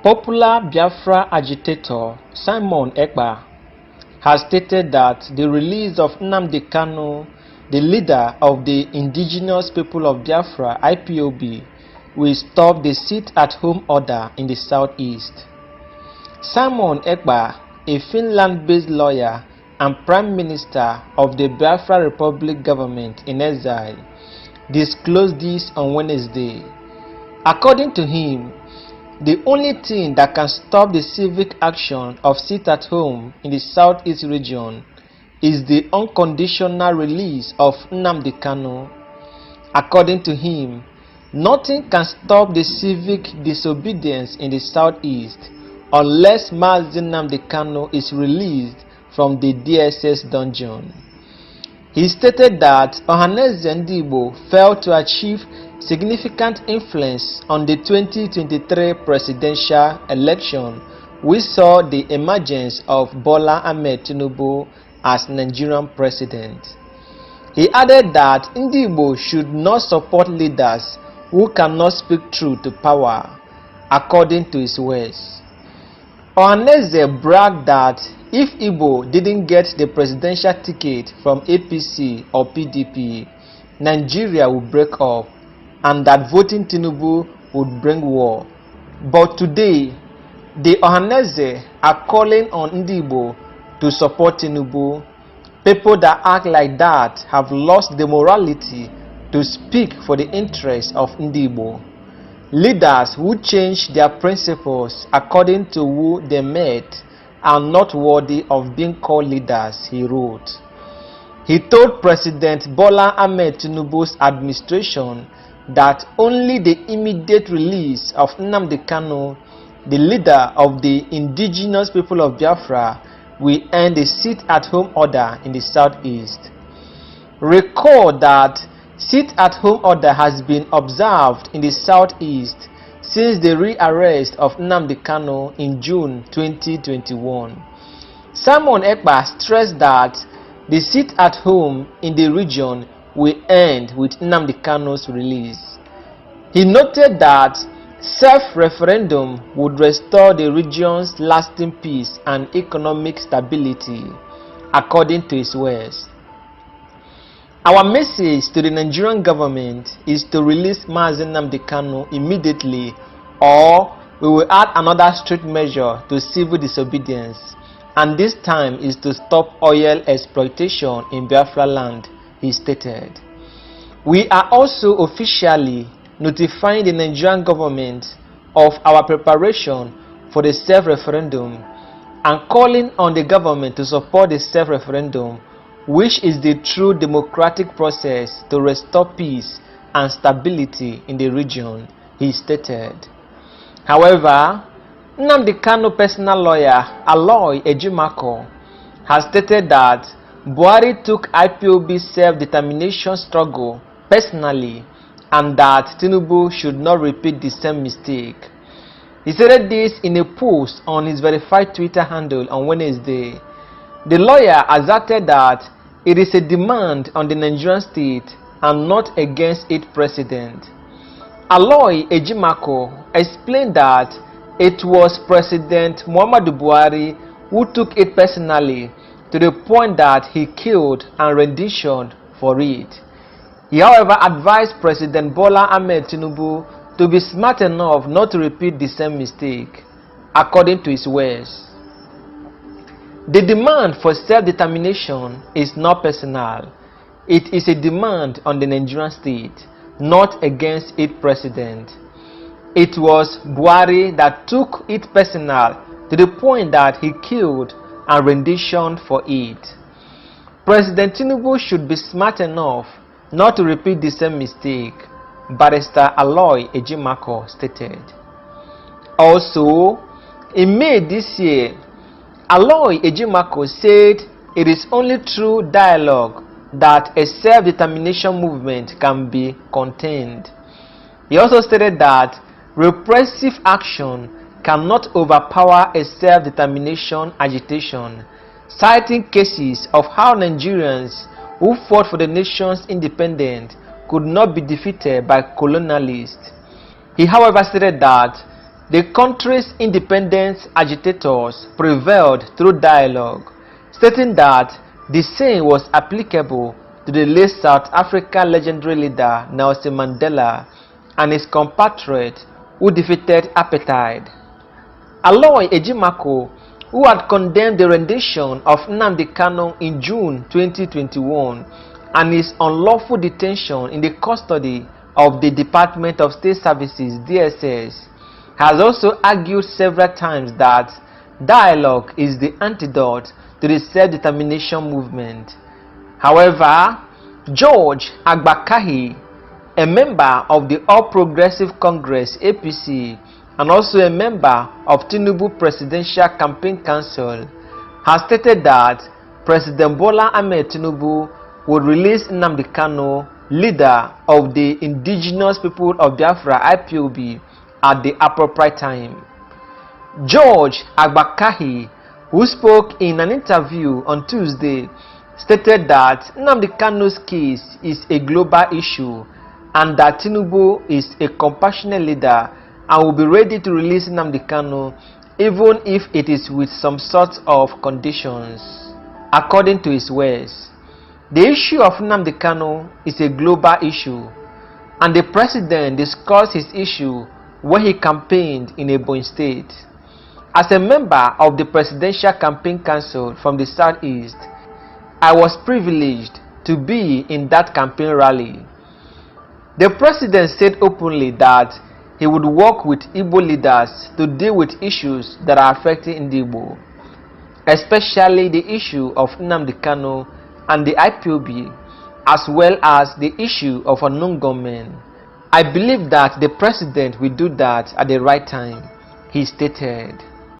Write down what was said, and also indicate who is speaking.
Speaker 1: Popular Biafra agitator Simon Ekpa has stated that the release of Nnamdi Kanu, the leader of the indigenous people of Biafra (IPOB), will stop the sit-at-home order in the southeast. Simon Ekpa, a Finland-based lawyer and Prime Minister of the Biafra Republic government in exile, disclosed this on Wednesday. According to him, the only thing that can stop the civic action of sit-at-home in the southeast region is the unconditional release of Nnamdi Kanu. According to him, nothing can stop the civic disobedience in the southeast unless Mazi Nnamdi Kanu is released from the DSS dungeon. He stated that Ohanaeze Ndị Igbo failed to achieve significant influence on the 2023 presidential election, which saw the emergence of Bola Ahmed Tinubu as Nigerian president. He added that Ndị Igbo should not support leaders who cannot speak truth to power, according to his words. Ohanaeze bragged that if Igbo didn't get the presidential ticket from APC or PDP, Nigeria would break up and that voting Tinubu would bring war. But today, the Ohanaeze are calling on Ndị Igbo to support Tinubu. People that act like that have lost the morality to speak for the interests of Ndị Igbo. Leaders who change their principles according to who they met are not worthy of being called leaders, he wrote. He told President Bola Ahmed Tinubu's administration that only the immediate release of Nnamdi Kanu, the leader of the indigenous people of Biafra, will end the sit-at-home order in the southeast. Recall that sit-at-home order has been observed in the southeast since the rearrest of Nnamdi Kanu in June 2021. Simon Ekpa stressed that the sit-at-home in the region will end with Nnamdi Kanu's release. He noted that self-referendum would restore the region's lasting peace and economic stability, according to his words. Our message to the Nigerian government is to release Mazi Nnamdi Kanu immediately, or we will add another strict measure to civil disobedience, and this time is to stop oil exploitation in Biafra land, he stated. We are also officially notifying the Nigerian government of our preparation for the self-referendum and calling on the government to support the self-referendum, which is the true democratic process to restore peace and stability in the region, he stated. However, Nnamdi Kanu personal lawyer Aloy Ejimako has stated that Buhari took IPOB's self-determination struggle personally and that Tinubu should not repeat the same mistake. He said this in a post on his verified Twitter handle on Wednesday. The lawyer asserted that it is a demand on the Nigerian state and not against its president. Aloy Ejimako explained that it was President Muhammadu Buhari who took it personally to the point that he killed and renditioned for it. He, however, advised President Bola Ahmed Tinubu to be smart enough not to repeat the same mistake, according to his words. The demand for self-determination is not personal. It is a demand on the Nigerian state, not against its president. It was Buhari that took it personal to the point that he killed and renditioned for it. President Tinubu should be smart enough not to repeat the same mistake, Barrister Aloy Ejimako stated. Also, in May this year, Aloy Ejimako said it is only through dialogue that a self-determination movement can be contained. He also stated that repressive action cannot overpower a self-determination agitation, citing cases of how Nigerians who fought for the nation's independence could not be defeated by colonialists. He, however, stated that The country's independence agitators prevailed through dialogue, stating that the same was applicable to the late South African legendary leader Nelson Mandela and his compatriot who defeated apartheid. Aloy Ejimakor, who had condemned the rendition of Nnamdi Kanu in June 2021 and his unlawful detention in the custody of the Department of State Services (DSS), has also argued several times that dialogue is the antidote to the self-determination movement. However, George Agbakahi, a member of the All Progressive Congress (APC) and also a member of Tinubu Presidential Campaign Council, has stated that President Bola Ahmed Tinubu would release Nnamdi Kanu, leader of the Indigenous People of Biafra (IPOB), at the appropriate time. George Agbakahi, who spoke in an interview on Tuesday, stated that Nnamdi Kanu's case is a global issue and that Tinubu is a compassionate leader and will be ready to release Nnamdi Kanu even if it is with some sort of conditions. According to his words, the issue of Nnamdi Kanu is a global issue, and the president discussed his issue when he campaigned in Ebonyi State. As a member of the Presidential Campaign Council from the Southeast, I was privileged to be in that campaign rally. The president said openly that he would work with Igbo leaders to deal with issues that are affecting Igbo, especially the issue of Nnamdi Kanu and the IPOB, as well as the issue of unknown gunmen. I believe that the president will do that at the right time, he stated.